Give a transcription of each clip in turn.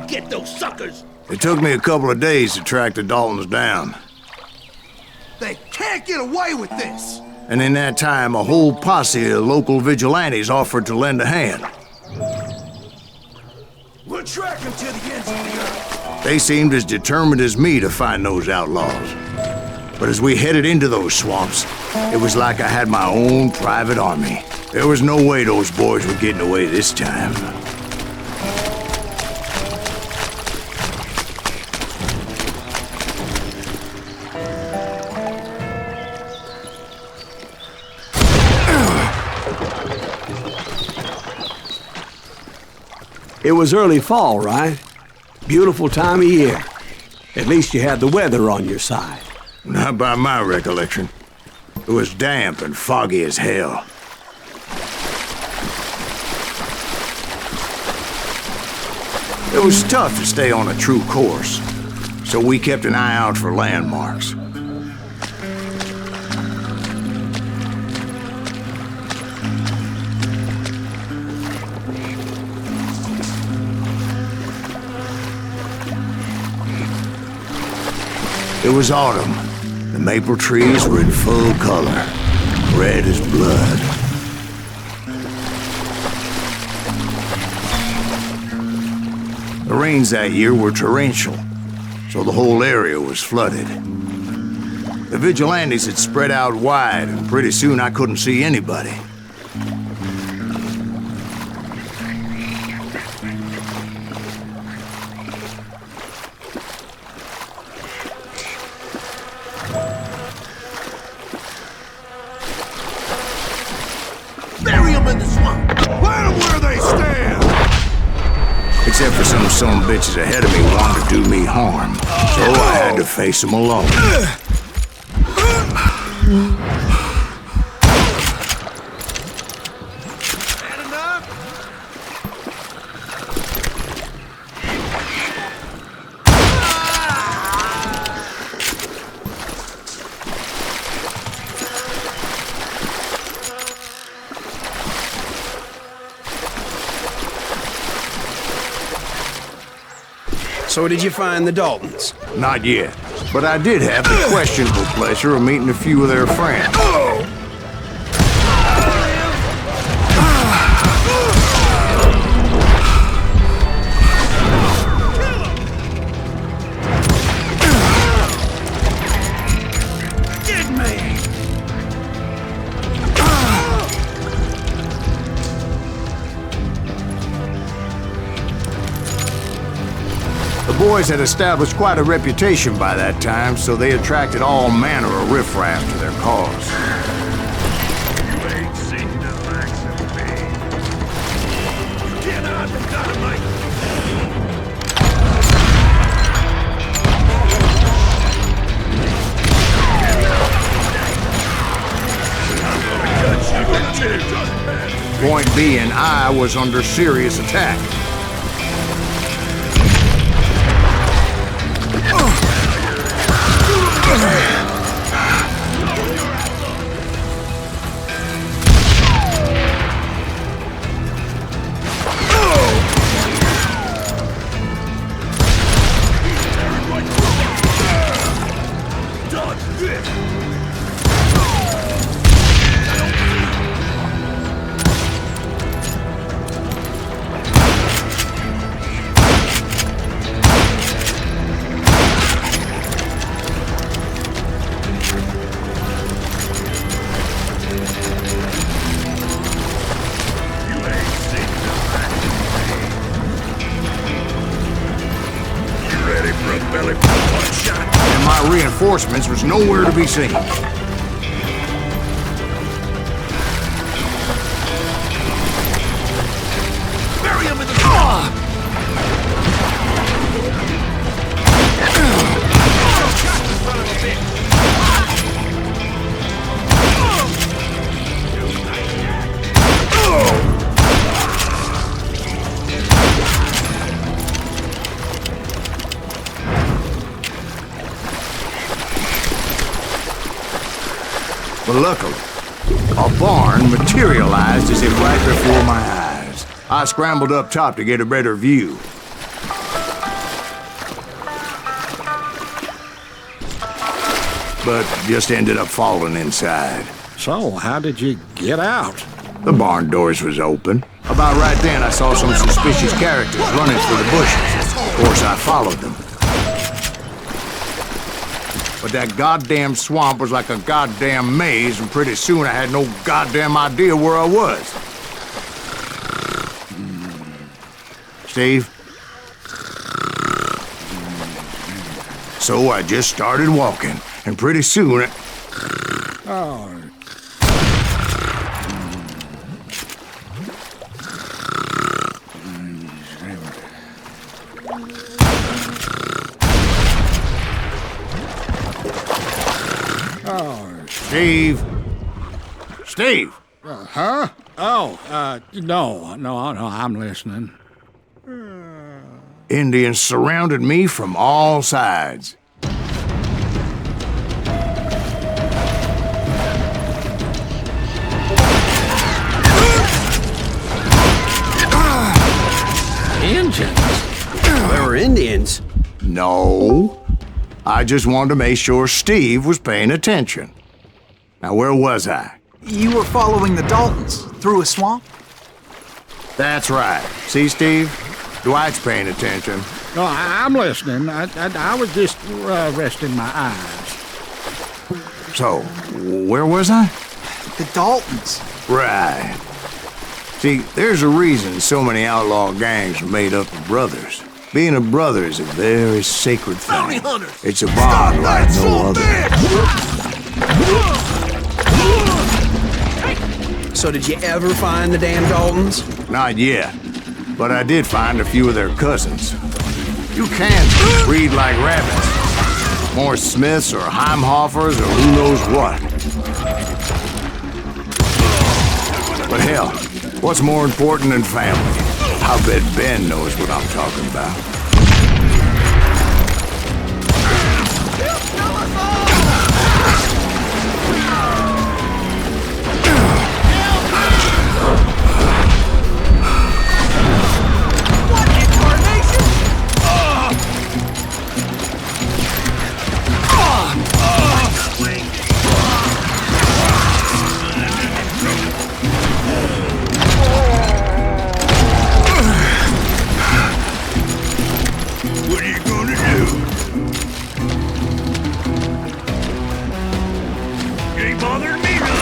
get those suckers! It took me a couple of days to track the Daltons down. They can't get away with this! And in that time, a whole posse of local vigilantes offered to lend a hand. We'll track them to the ends of the earth. They seemed as determined as me to find those outlaws. But as we headed into those swamps, it was like I had my own private army. There was no way those boys were getting away this time. It was early fall, right? Beautiful time of year. At least you had the weather on your side. Not by my recollection. It was damp and foggy as hell. It was tough to stay on a true course, so we kept an eye out for landmarks. It was autumn. The maple trees were in full color, red as blood. The rains that year were torrential, so the whole area was flooded. The vigilantes had spread out wide, and pretty soon I couldn't see anybody. Bury them in the swamp! Let them where they stand! Except for some bitches ahead of me wanted to do me harm, so I had to face them alone. So did you find the Daltons? Not yet, but I did have the questionable pleasure of meeting a few of their friends. The boys had established quite a reputation by that time, so they attracted all manner of riffraff to their cause. You ain't seen the likes of me. Get on the dynamite! Point being, I was under serious attack. And my reinforcements was nowhere to be seen. Bury him in the swamp! But luckily, a barn materialized as if right before my eyes. I scrambled up top to get a better view. but just ended up falling inside. So, how did you get out? The barn doors was open. About right then, I saw some suspicious characters running for the bushes. Of course, I followed them. But that goddamn swamp was like a goddamn maze, and pretty soon I had no goddamn idea where I was. Steve? So I just started walking, and pretty soon Oh. Steve? Steve! Huh? Oh, no, I'm listening. Indians surrounded me from all sides. Indians? There were Indians. No. I just wanted to make sure Steve was paying attention. Now, where was I? You were following the Daltons through a swamp? That's right. See, Steve? Dwight's paying attention. No, I'm listening. I was just resting my eyes. So, where was I? The Daltons. Right. See, there's a reason so many outlaw gangs are made up of brothers. Being a brother is a very sacred thing. Bounty hunters! It's a bond like no other. So did you ever find the damn Daltons? Not yet, but I did find a few of their cousins. You can't breed like rabbits. More Smiths or Heimhoffers or who knows what. But hell, what's more important than family? I bet Ben knows what I'm talking about. What are you gonna do? You ain't bothering me none.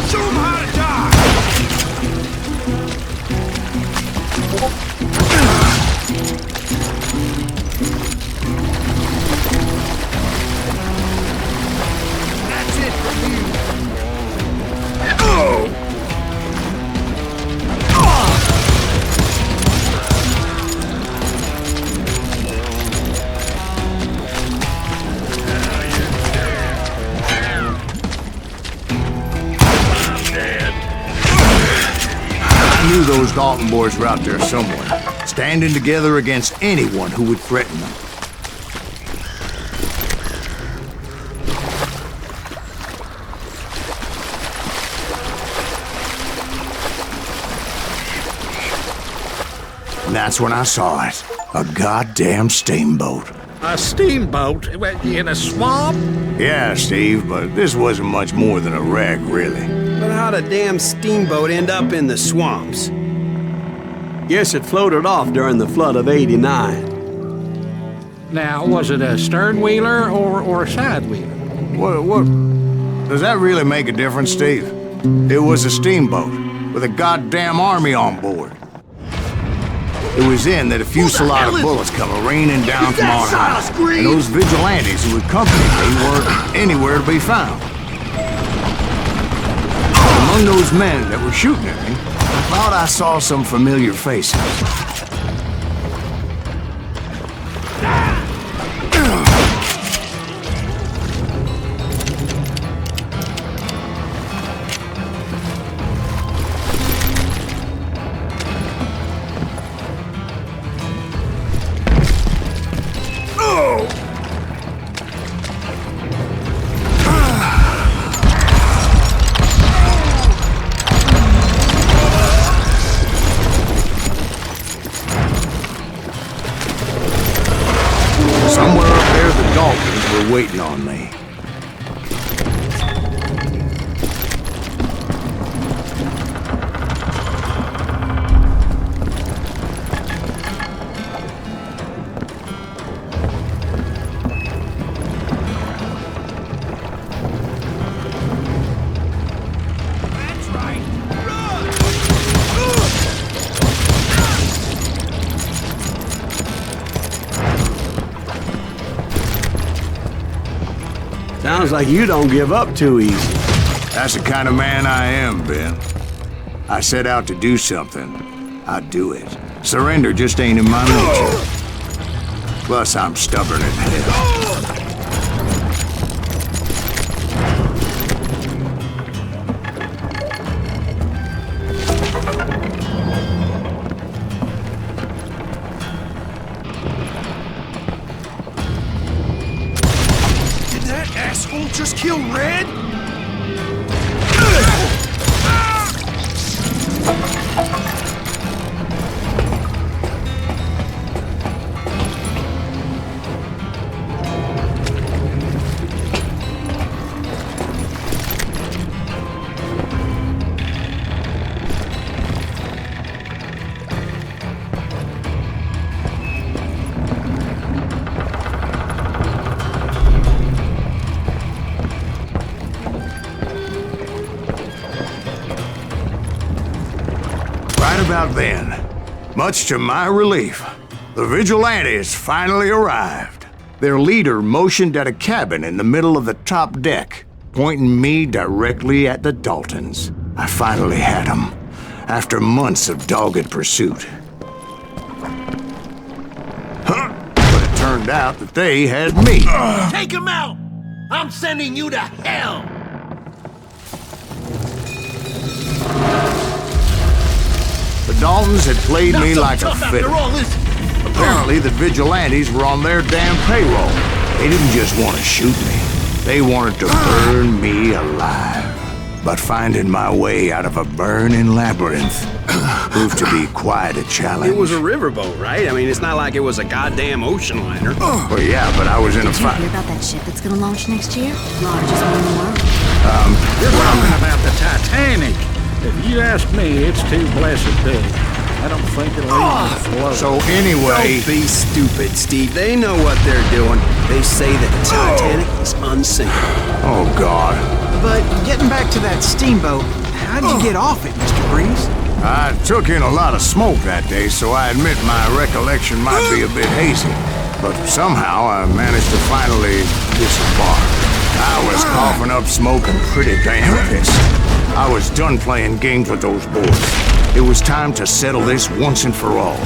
Show 'em how to die! That's it for you! I knew those Dalton boys were out there somewhere, standing together against anyone who would threaten them. And that's when I saw it. A goddamn steamboat. A steamboat in a swamp? Yeah, Steve, but this wasn't much more than a wreck, really. But how'd a damn steamboat end up in the swamps? Guess it floated off during the flood of '89. Now, was it a stern wheeler or a side wheeler? What? Does that really make a difference, Steve? It was a steamboat with a goddamn army on board. It was in that a fusillade of bullets come raining down from on high, and those vigilantes who accompanied me weren't anywhere to be found. But among those men that were shooting at me, I thought I saw some familiar faces. Somewhere up there, the Daltons were waiting on me. That's right. Run! Sounds like you don't give up too easy. That's the kind of man I am, Ben. I set out to do something, I'd do it. Surrender just ain't in my nature. Plus, I'm stubborn as hell. Did that asshole just kill Red? Right about then, much to my relief, the vigilantes finally arrived. Their leader motioned at a cabin in the middle of the top deck, pointing me directly at the Daltons. I finally had them, after months of dogged pursuit. But it turned out that they had me. Take him out! I'm sending you to hell! The Daltons had played Not me so like a tough after fiddle. all this. Apparently, the vigilantes were on their damn payroll. They didn't just want to shoot me. They wanted to burn me alive. But finding my way out of a burning labyrinth proved to be quite a challenge. It was a riverboat, right? I mean, it's not like it was a goddamn ocean liner. Well, yeah, but I was in a Did you fight. hear about that ship that's gonna launch next year? Largest one in the world. You're talking about the Titanic. If you ask me, it's too blessed big. I don't think it'll even float. So anyway, Don't be stupid, Steve. They know what they're doing. They say that the Titanic is unsinkable. oh God, But getting back to that steamboat, how'd you get off it, Mr. Breeze? I took in a lot of smoke that day, so I admit my recollection might be a bit hazy. But somehow I managed to finally disembark. I was coughing up smoke and pretty damn pissed. I was done playing games with those boys. It was time to settle this once and for all.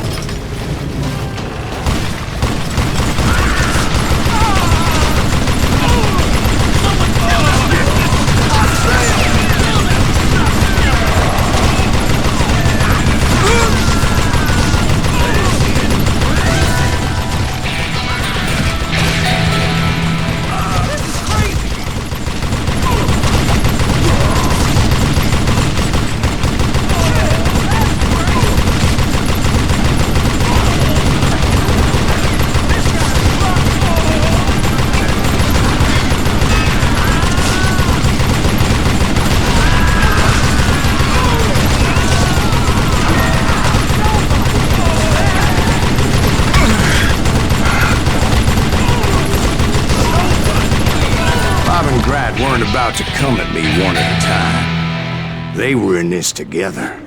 Grat weren't about to come at me one at a time. They were in this together.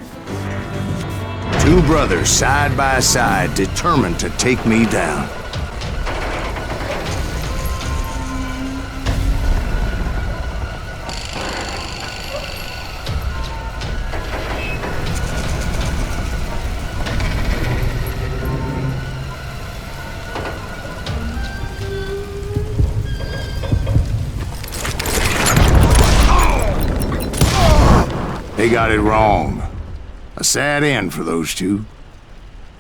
Two brothers side by side, determined to take me down. They got it wrong. A sad end for those two.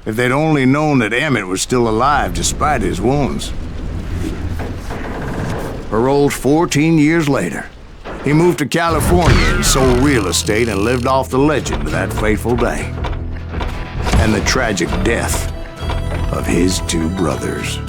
If they'd only known that Emmett was still alive despite his wounds. Paroled 14 years later, he moved to California and sold real estate and lived off the legend of that fateful day. And the tragic death of his two brothers.